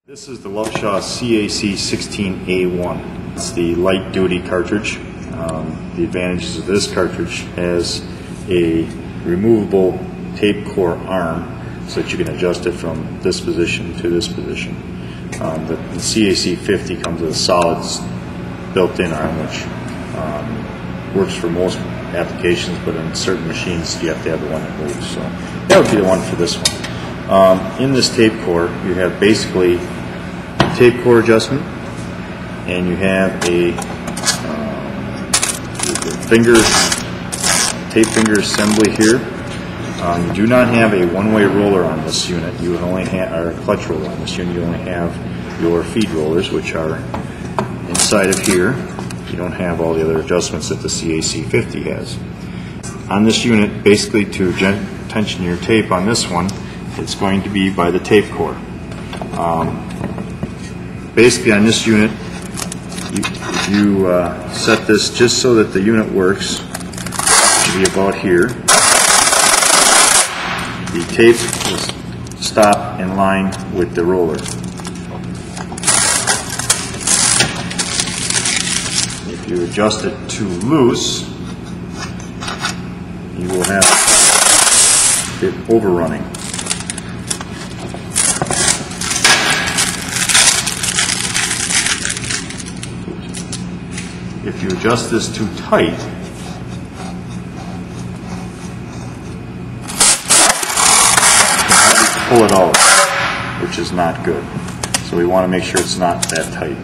This is the Loveshaw CAC16A1. It's the light duty cartridge. The advantages of this cartridge has a removable tape core arm so that you can adjust it from this position to this position. The CAC50 comes with a solids built-in arm which works for most applications, but in certain machines you have to have the one that moves. So that would be the one for this one. In this tape core you have basically tape core adjustment, and you have a tape finger assembly here. You do not have a one-way roller on this unit. You would only have a clutch roller on this unit. You only have your feed rollers, which are inside of here. You don't have all the other adjustments that the CAC50 has. On this unit, basically to tension your tape on this one, it's going to be by the tape core. Basically on this unit, you set this just so that the unit works to be about here. The tape will stop in line with the roller. If you adjust it too loose, you will have it overrunning. If you adjust this too tight, pull it out, which is not good. So we want to make sure it's not that tight.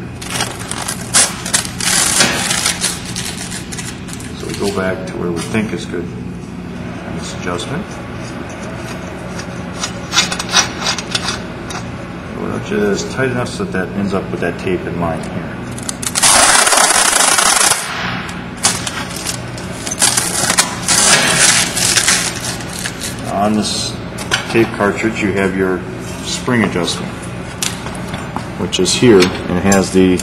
So we go back to where we think is good on this adjustment. We'll adjust it as tight enough so that ends up with that tape in line here. On this tape cartridge you have your spring adjustment, which is here, and it has the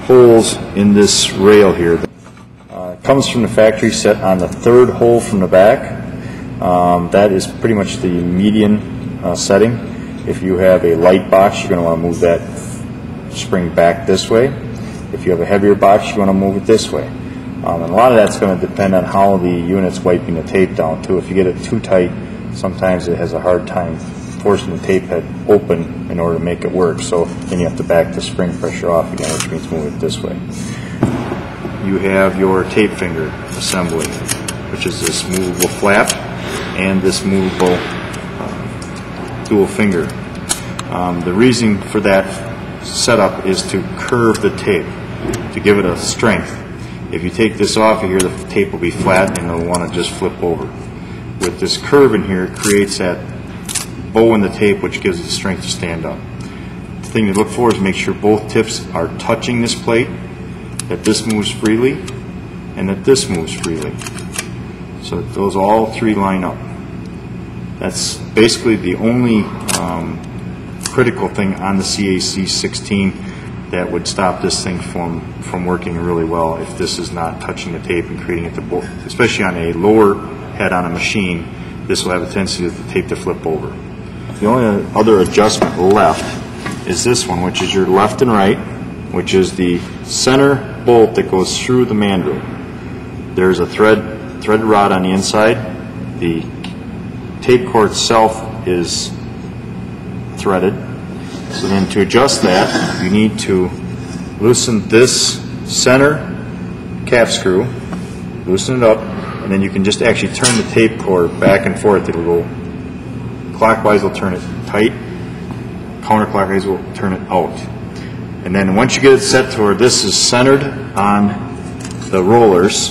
holes in this rail here. It comes from the factory set on the third hole from the back. That is pretty much the median setting. If you have a light box, you're going to want to move that spring back this way. If you have a heavier box, you want to move it this way. And a lot of that's going to depend on how the unit's wiping the tape down too. If you get it too tight, sometimes it has a hard time forcing the tape head open in order to make it work. So then you have to back the spring pressure off again, which means move it this way. You have your tape finger assembly, which is this movable flap and this movable dual finger. The reason for that setup is to curve the tape, to give it a strength. If you take this off of here, the tape will be flat and it'll want to just flip over. With this curve in here, it creates that bow in the tape which gives it the strength to stand up. The thing to look for is make sure both tips are touching this plate, that this moves freely, and that this moves freely. So that those all three line up. That's basically the only critical thing on the CAC16 that would stop this thing from working really well if this is not touching the tape and creating it to both. Especially on a lower head on a machine, this will have a tendency for the tape to flip over. The only other adjustment left is this one, which is your left and right, which is the center bolt that goes through the mandrel. There's a threaded rod on the inside. The tape core itself is threaded. So then to adjust that, you need to loosen this center cap screw, loosen it up, and then you can just actually turn the tape core back and forth. It'll go clockwise, will turn it tight, counterclockwise will turn it out. And then once you get it set to where this is centered on the rollers,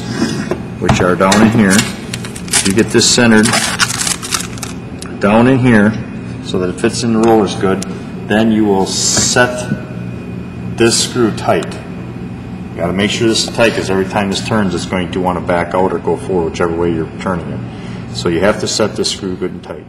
which are down in here, you get this centered down in here so that it fits in the rollers good. Then you will set this screw tight. You got to make sure this is tight because every time this turns it's going to want to back out or go forward, whichever way you're turning it. So you have to set this screw good and tight.